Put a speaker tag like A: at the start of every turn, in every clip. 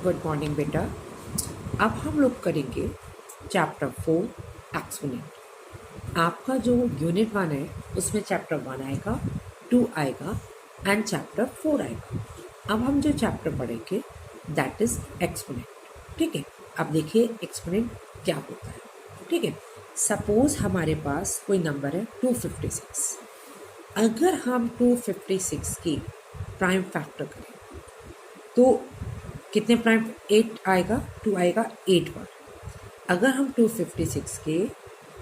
A: Good morning बेटा। अब हम लोग करेंगे चैप्टर 4 एक्सपोनेंट। आपका जो यूनिट 1 है उसमें चैप्टर 1 आएगा, 2 आएगा एंड चैप्टर 4 आएगा। अब हम जो चैप्टर पढ़ेंगे दैट इज एक्सपोनेंट। ठीक है, अब देखिए एक्सपोनेंट क्या होता है। ठीक है, सपोज हमारे पास कोई नंबर है 256। अगर हम 256 की प्राइम फैक्टर करें तो कितने प्राइम 8 आएगा, 2 आएगा 8 बार। अगर हम 256 के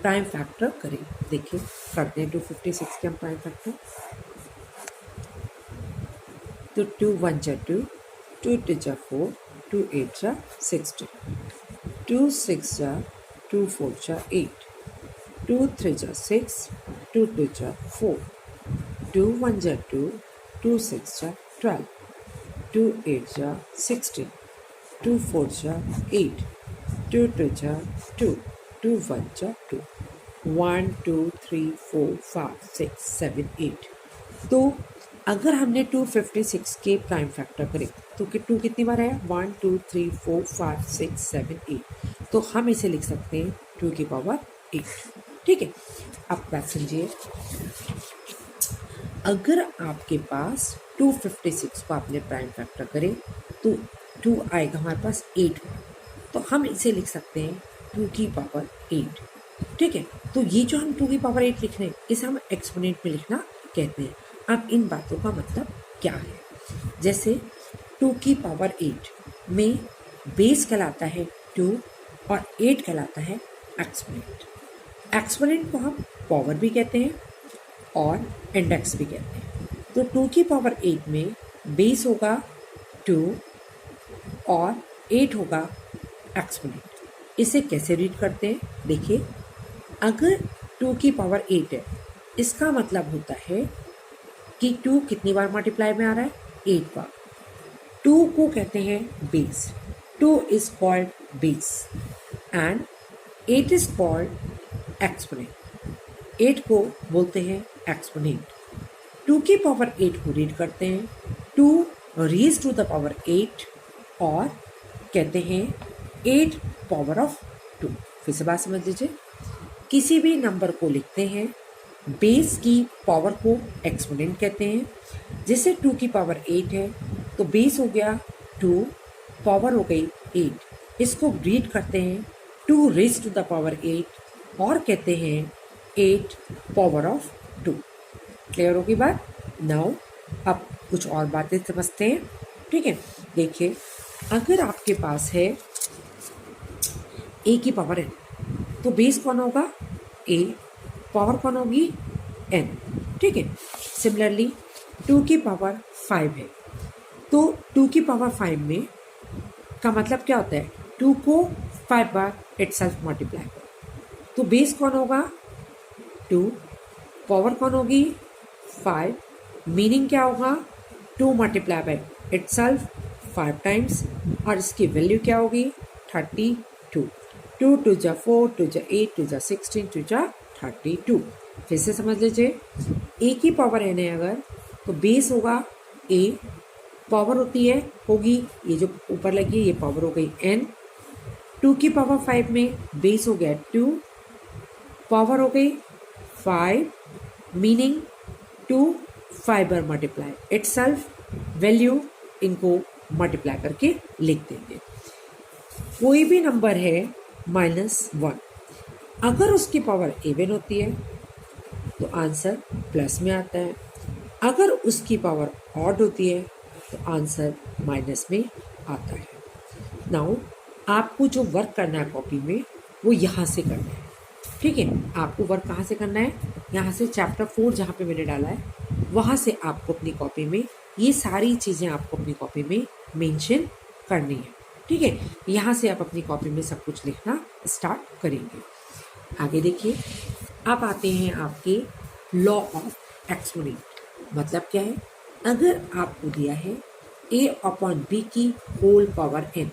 A: प्राइम फैक्टर करें, देखिए करते हैं 256 के हम प्राइम फैक्टर। तो 2 1 जा 2, 2 2 जा 4, 2 8 जा 16, 2 6 जा 2 4 जा 8, 2 3 जा 6, 2 2 जा 4, 2 1 जा 2, 2 6 जा 12, 2 8 जा 16, 2 4 जा 8, 2 2 जा 2, 2 1 जा 2, 1 2 3 4 5 6 7 8। तो अगर हमने 256 के प्राइम फैक्टर करें तो 2 कितनी बार आया, 1 2 3 4 5 6 7 8। तो हम इसे लिख सकते हैं 2 की पावर 8। ठीक है, अब बात समझिए। अगर आपके पास 256 को आपने प्राइम फैक्टर करें तो 2 आएगा हमारे पास 8 बार। तो हम इसे लिख सकते हैं 2 की पावर 8। ठीक है, तो ये जो हम 2 की पावर 8 लिख रहे हैं इसे हम एक्सपोनेंट में लिखना कहते हैं। अब इन बातों का मतलब क्या है, जैसे 2 की पावर 8 में बेस कहलाता है 2 और 8 कहलाता है एक्सपोनेंट। एक्सपोनेंट को हम पावर भी कहते हैं और इंडेक्स भी कहते हैं। तो 2 की पावर 8 में बेस होगा 2 और 8 होगा एक्सपोनेंट। इसे कैसे रीड करते हैं, देखिए अगर 2 की पावर 8 है इसका मतलब होता है कि 2 कितनी बार मल्टीप्लाई में आ रहा है, 8 बार। 2 को कहते हैं base, 2 is called base and 8 is called exponent. 8 को बोलते हैं एक्सपोनेंट। 2 की पावर 8 को रीड करते हैं 2 रेज टू द पावर 8 और कहते हैं 8 पावर ऑफ 2। फिर से बात समझ लीजिए, किसी भी नंबर को लिखते हैं बेस की पावर को एक्सपोनेंट कहते हैं। जैसे 2 की पावर 8 है तो बेस हो गया 2, पावर हो गई 8। इसको रीड करते हैं 2 रेज टू द पावर 8 और कहते हैं 8 पावर ऑफ 2। क्लियर होगी बात। नाउ अब कुछ और बातें समझते हैं। ठीक है, देखिए अगर आपके पास है a की पावर n तो बेस कौन होगा, a, पावर कौन होगी, n। ठीक है, सिमिलरली 2 की पावर 5 है तो 2 की पावर 5 में का मतलब क्या होता है, 2 को 5 बार इटसेल्फ मल्टीप्लाई करो। तो बेस कौन होगा 2, पावर कौन होगी 5, मीनिंग क्या होगा 2 मल्टीप्लाई बाय इटसेल्फ 5 टाइम्स और इसकी वैल्यू क्या होगी 32। 2 2 जा 4, 2 जा 8, 2 जा 16, 2 जा 32। फिर से समझ लीजिए, a की पावर n है अगर तो बेस होगा a, पावर होती है होगी ये जो ऊपर लगी है ये पावर हो गई n। 2 की पावर 5 में बेस हो गया 2, पावर हो गई 5, मीनिंग 2 5 बार मल्टीप्लाई इटसेल्फ, वैल्यू इनको मल्टीप्लाई करके लिख देंगे। कोई भी नंबर है -1, अगर उसकी पावर इवन होती है तो आंसर प्लस में आता है, अगर उसकी पावर ऑड होती है तो आंसर माइनस में आता है। नाउ आपको जो वर्क करना है कॉपी में वो यहाँ से करना है। ठीक है, आपको वर्क कहाँ से करना है, यहाँ से चैप्टर 4 जहाँ पे मैंने डाला है वहाँ से आपको अपनी कॉपी में ये सारी चीज़ें आपको अपनी कॉपी में मेंशन करनी है। ठीक है, यहाँ से आप अपनी कॉपी में सब कुछ लिखना स्टार्ट करेंगे। आगे देखिए, अब आते हैं आपके लॉ ऑफ एक्सपोनेंट। मतलब क्या है, अगर आपको दिया है a/b की होल पावर n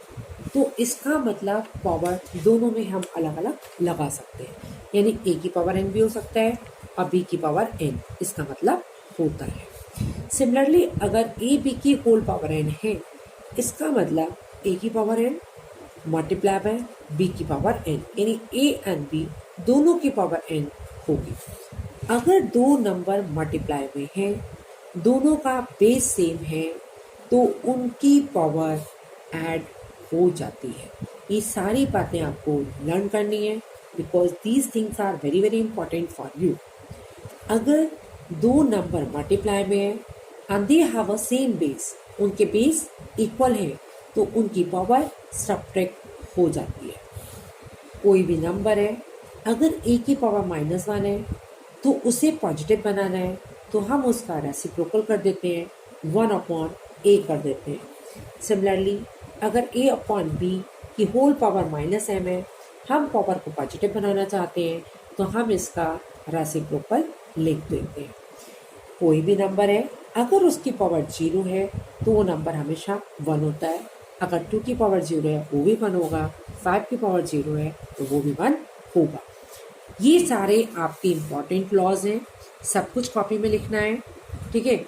A: तो इसका मतलब पावर दोनों में हम अलग अलग लगा सकते हैं, यानी a की पावर n भी हो सकता है और b की पावर n, इसका मतलब होता है। सिमिलरली अगर a b की होल पावर n है इसका मतलब ए की power n multiply by b की पावर एन, यानी ए एंड बी दोनों की पावर एन होगी। अगर दो नंबर मल्टीप्लाई में हैं, दोनों का बेस सेम है, तो उनकी पावर ऐड हो जाती है। ये सारी बातें आपको लर्न करनी है, because these things are very very important for you. अगर दो नंबर मल्टीप्लाई में है and they have a same base, उनके बेस इक्वल है, तो उनकी पावर सब्ट्रैक्ट हो जाती है। कोई भी नंबर है, अगर ए की पावर -1 है तो उसे पॉजिटिव बनाना है, तो हम उसका रेसिप्रोकल कर देते हैं, 1/a कर देते हैं। सिमिलरली अगर a/b की होल पावर -m है, हम पावर को पॉजिटिव बनाना चाहते हैं, तो हम इसका रेसिप्रोकल लिख देते हैं। कोई भी नंबर है, अगर उसकी पावर 0 है तो वो नंबर हमेशा 1 होता है। अगर 2 की पावर 0 है वो भी 1 होगा, 5 की पावर 0 है तो वो भी 1 होगा। ये सारे आपके इम्पॉर्टेंट लॉज हैं, सब कुछ कॉपी में लिखना है, ठीक है।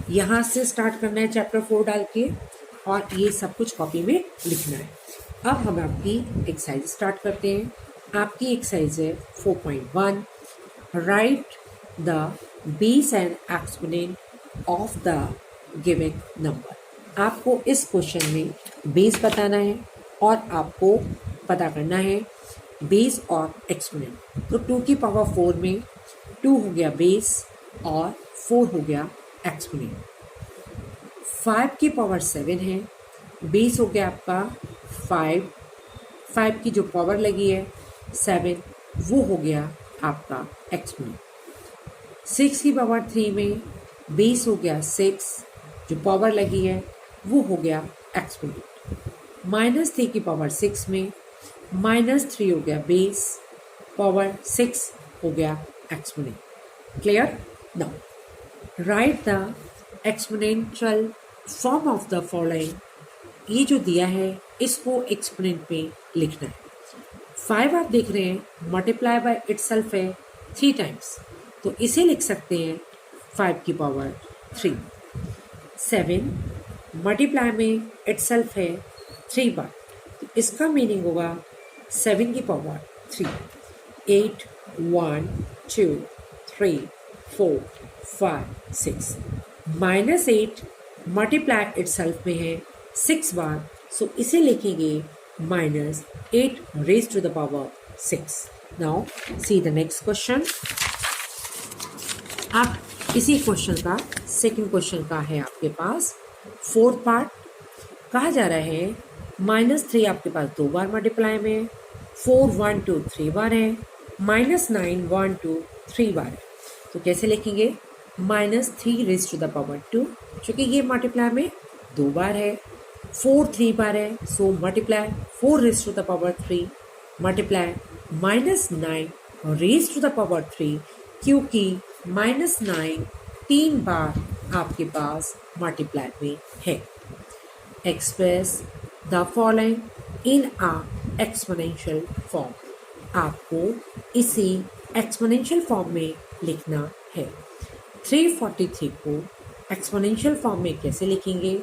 A: यहाँ से स्टार्ट करना है चैप्टर 4 डाल के, और ये सब कुछ कॉपी में लिखना है। अब हम आपकी एक्सरसाइज स्टार्ट करते हैं। आपकी एक्सरसाइज है 4.1, right the base and exponent of the given number. आपको इस क्वेश्चन में बेस बताना है और आपको पता करना है बेस और एक्सपोनेंट। तो 2 की पावर 4 में 2 हो गया बेस और 4 हो गया एक्सपोनेंट। 5 की पावर 7 है, बेस हो गया आपका 5, 5 की जो पावर लगी है 7, वो हो गया आपका एक्सपोनेंट। 6 की पावर 3 में बेस हो गया 6, जो पावर लगी है वो हो गया एक्सपोनेंट। -3 की पावर 6 में -3 हो गया बेस, पावर 6 हो गया exponent. Clear? Now right the exponential form of the following. ये जो दिया है इसको एक्सपोनेंट में लिखना है। 5 आप देख रहे हैं मल्टीप्लाई बाय इटसेल्फ है 3 टाइम्स, तो इसे लिख सकते हैं 5 की पावर 3। 7 मल्टीप्लाई में इटसेल्फ है 3 बार, तो इसका मीनिंग होगा 7 की पावर 3। 8 1 2 3 4 5 6 -8 मल्टीप्लाई इटसेल्फ में है 6 बार, सो इसे लिखेंगे -8 raise to the power 6। Now see the next question. आप इसी क्वेश्चन का सेकंड क्वेश्चन का है आपके पास 4th पार्ट। कहा जा रहा है -3 आपके पास 2 बार मल्टीप्लाई में, 4 1 2 3 बार है, -9 1 2 3 बार है, तो कैसे लिखेंगे? -3 रेज टू द पावर 2, क्योंकि ये मल्टीप्लाई में 2 बार है, 4 3 बार है, so multiply 4 raise to the power 3 multiply -9 raise to the power 3, क्योंकि -9 3 बार आपके पास मल्टीप्लाई में है। Express the following in a exponential form. आपको इसे एक्सपोनेंशियल फॉर्म में लिखना है। 343 को एक्सपोनेंशियल फॉर्म में कैसे लिखेंगे?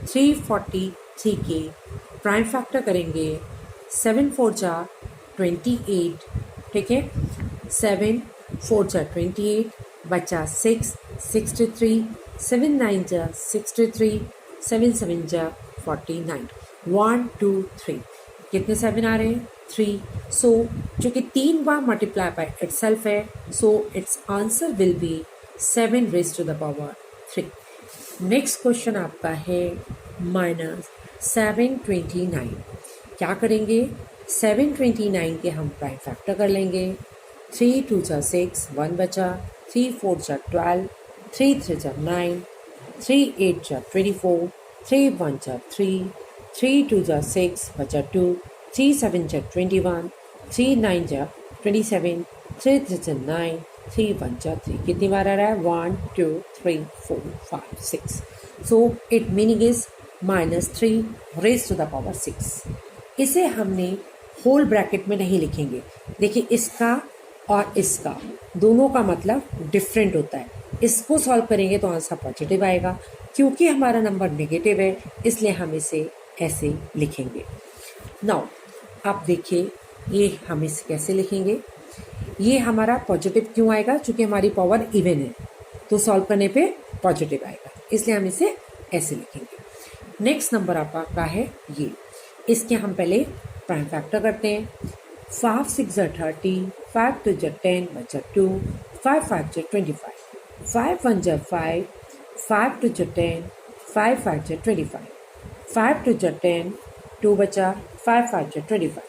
A: 343 के प्राइम फैक्टर करेंगे, 7 4 जा 28, ठीक है, 7 4 जा 28 बचा 6 63, 7 9 जा 63, 7 7 जा 49, 1 2 3 कितने 7 आ रहे हैं? 3। सो चूँकि 3 बार मल्टीप्लाई बाय इटसेल्फ है, so its answer will be 7 raise to the power 3। Next question आपका है -729। क्या करेंगे? 729 के हम प्राइम फैक्टर कर लेंगे। 3 2 जा 6, 1 बचा, 3 4 जा 12, 3 3 जा 9, 3 8 जा 24, 3 1 जा 3, 3 2 जा 6 बचा 2, 3 7 जा 21, 3 9 जा 27, 3 3 जा 9, 3 1 जा 3। कितनी बार आ रहा है? 1 2 3 4 5 6। So it meaning is -3 raise to the power 6। इसे हमने होल ब्रैकेट में नहीं लिखेंगे। देखिए इसका और इसका दोनों का मतलब डिफरेंट होता है। इसको सॉल्व करेंगे तो आंसर पॉजिटिव आएगा, क्योंकि हमारा नंबर नेगेटिव है इसलिए हम इसे ऐसे लिखेंगे। नाउ आप देखिए ये हम इसे कैसे लिखेंगे। ये हमारा पॉजिटिव क्यों आएगा, चूंकि हमारी पावर इवन है तो सॉल्व करने पे पॉजिटिव आएगा, इसलिए हम इसे ऐसे लिखेंगे। नेक्स्ट नंबर आपका है ये, इसके हम पहले प्राइम फैक्टर करते हैं। 5 6 जा 30, 5 2 जा 10 बचा 2, 5 5 जा 25, 5 1 जा 5, 5 2 जा 10, 5 5 जा 25, 5 2 जा 10, 2 बचा, 5 5 जा 25,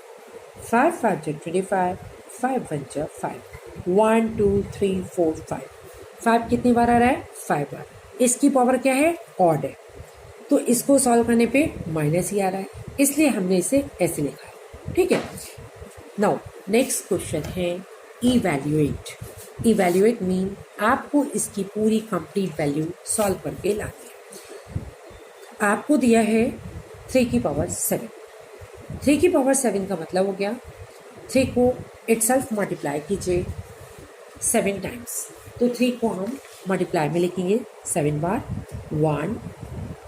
A: 5 5 जा 25, 5 1 जा 5, 1 2 3 4 5, 5 कितनी बार आ रहा है, 5 बार। इसकी पावर क्या है, ऑड है, तो इसको सॉल्व करने पे माइनस ही आ रहा है, इसलिए हमने इसे ऐसे लिखा है। ठीक है। नाउ नेक्स्ट क्वेश्चन है इवैल्यूएट। इवैल्यूएट मीन आपको इसकी पूरी कंप्लीट वैल्यू सॉल्व करके लानी है। आपको दिया है 3 की पावर 7। 3 की पावर 7 का मतलब हो गया 3 को इटसेल्फ मल्टीप्लाई कीजिए 7 टाइम्स, तो 3 को हम मल्टीप्लाई में लिखेंगे 7 बार। 1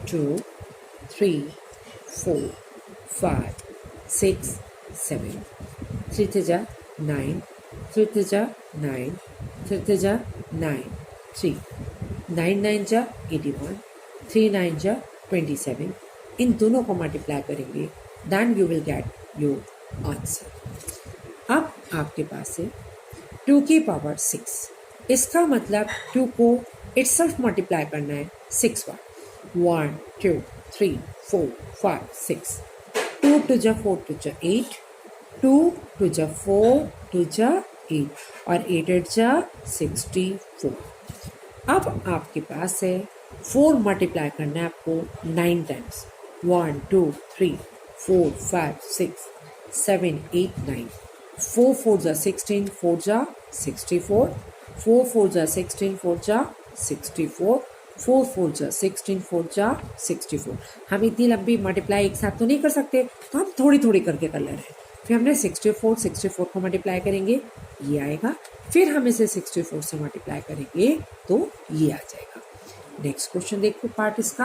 A: 2 3 4 5 6 7, 3 3 जा 9, 3 3 जा 9, 3 3 जा 9, 3 9 9 जा 81, 3 9 जा 27। इन दोनों को मल्टीप्लाई करेंगे, then you will get your answer. अब आपके पास है 2 की पावर 6। इसका मतलब 2 को इटसेल्फ मल्टीप्लाई करना है 6 बार। 1 2 3 4 5 6, 2 2 जा 4 2 जा 8, 2 2 जा 4 2 जा 8 और 8 8 जा 64। अब आपके पास है 4 मल्टीप्लाई करना है आपको 9 टाइम्स। 1 2 3 4 5 6 7 8 9, 4 4 जा 16, 4 जा 64, 4 4 जा 16, 4 जा 64, 4 4 जा 16, 4 जा 64। हम इतनी लंबी मल्टीप्लाई एक साथ तो नहीं कर सकते, तो हम थोड़ी थोड़ी करके कर ले रहे हैं। फिर हमने 64 को मल्टीप्लाई करेंगे, ये आएगा। फिर हम इसे 64 से मल्टीप्लाई करेंगे तो ये आ जाएगा। नेक्स्ट क्वेश्चन देखो पार्ट इसका।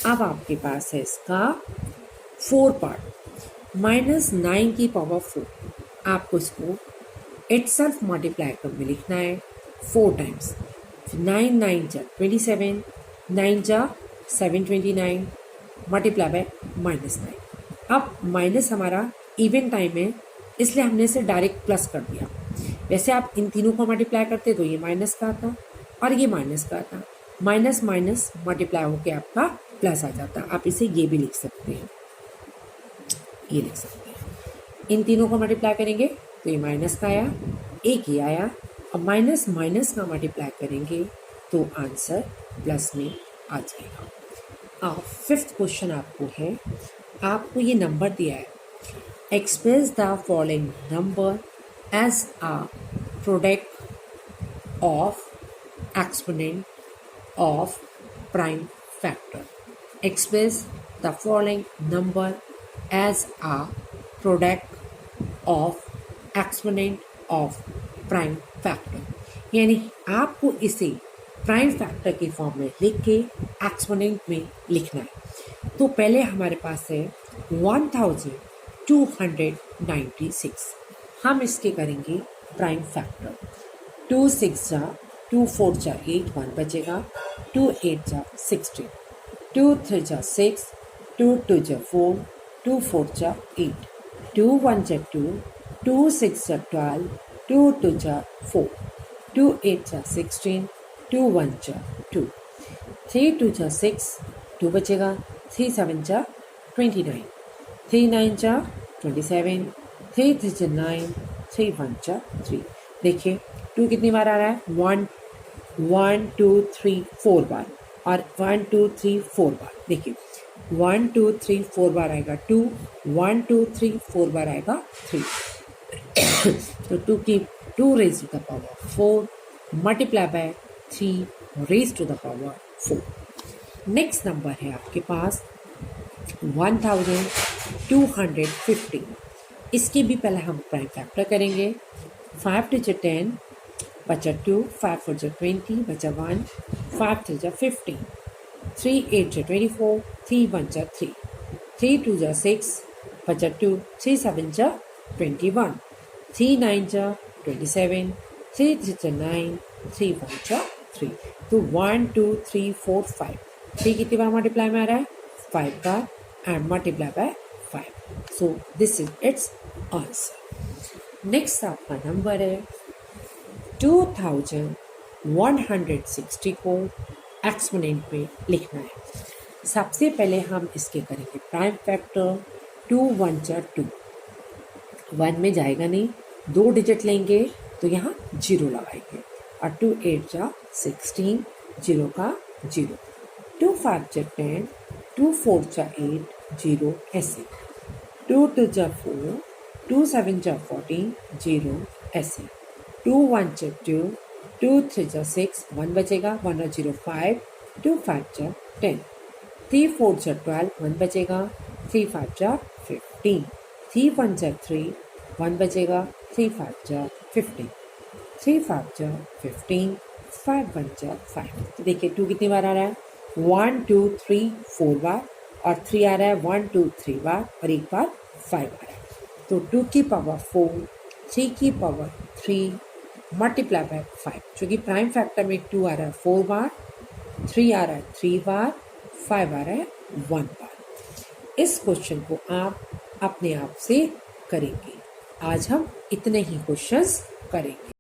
A: अब आपके पास है इसका 4 पार्ट। -9 की पावर 4, आपको इसको इटसेल्फ मल्टीप्लाई कर में लिखना है 4 टाइम्स। 9 9 जा 27, 9 जा 729 मल्टीप्लाई बाय -9। अब माइनस हमारा इवन टाइम है, इसलिए हमने इसे डायरेक्ट प्लस कर दिया। वैसे आप इन तीनों को मल्टीप्लाई करते तो ये माइनस का आता और ये माइनस का आता, माइनस माइनस मल्टीप्लाई होकर आपका प्लस आ जाता। आप इसे ये भी लिख सकते हैं, ये लिख सकते हैं। इन तीनों को मल्टीप्लाई करेंगे तो ये माइनस का आया, एक ये आया। अब माइनस माइनस का मल्टीप्लाई करेंगे तो आंसर प्लस में आ जाएगा। अब 5th क्वेश्चन आपको है, आपको ये नंबर दिया है, express the following number as a product of exponent of prime factor. Express the following number as a product of exponent of prime factor. यानी आपको इसे प्राइम फैक्टर की फॉर्म में लिख के एक्सपोनेंट में लिखना है। तो पहले हमारे पास है 1296, हम इसके करेंगे प्राइम फैक्टर। 2 6 जा 2 4 जा 8, 1 बचेगा। 2 8 जा 16, 2 3 जा 6, 2 2 जा 4, 2 4 जा 8, 2 1 जा 2, 2 6 जा 12, 2 2 जा 4, 2 8 जा 16, 2 1 जा 2, 3 2 जा 6, 2 बचेगा। 3 7 जा 29, 3 9 जा 27, 3 3 जा 9, 3 1 जा 3। देखिए 2 कितनी बार आ रहा है, 1 1 2 3 4 बार और 1 2 3 4 बार। देखिए 1 2 3 4 बार आएगा 2, 1 2 3 4 बार आएगा 3। तो 2 की 2 raise to the power 4 multiply by 3 raise to the power 4। Next number है आपके पास 1250। इसके भी पहले हम प्राइम फैक्टर करेंगे। 5 2 जा 10 बचा 2, 5 4 जा 20 बचा 1, 5 3 जा 15, 3 8 जा 24, 3 1 जा 3, 3 2 जा 6, बचा 2, 3 7 जा 21, 3 9 जा 27, 3 3 जा 9, 3 1 जा 3। तो 1 2 3 4 5, 3 कितनी बार मल्टीप्लाई में आ रहा है? 5 बार, and multiply by 5। So this is its answer. Next आपका नंबर है 2160 को एक्सपोनेंट में लिखना है। सबसे पहले हम इसके करेंगे प्राइम फैक्टर। 2 1 जा 2, 1 में जाएगा नहीं, 2 डिजिट लेंगे तो यहाँ 0 लगाएंगे, और 2 8 जा 16, 0 का 0, 2 5 जा 10, 2 4 जा 8, 0 ऐसे, 2 2 जा 4, 2 7 जा 14, 0 ऐसे, 2 1 जा 2, 2 3 जा 6, 1 बचेगा, 1 और 0 5, 2 5 जा 10, 3 4 जा 12, 1 बचेगा, 3 5 जा 15, 3 1 जा 3, 1 बचेगा, 3 5 जा 15, 3 5 जा 15, 5 1 जा 5। तो देखिए 2 कितनी बार आ रहा है? 1 2 3 4 बार, और 3 आ रहा है 1 2 3 बार, और एक बार 5 आ रहा है। तो 2 की पावर 4, 3 की पावर 3 मल्टीप्लाई बाय 5, क्योंकि प्राइम फैक्टर में 2 आ रहा है 4 बार, 3 आ रहा है 3 बार, 5 आ रहा है 1 बार। इस क्वेश्चन को आप अपने आप से करेंगे। आज हम इतने ही क्वेश्चंस करेंगे।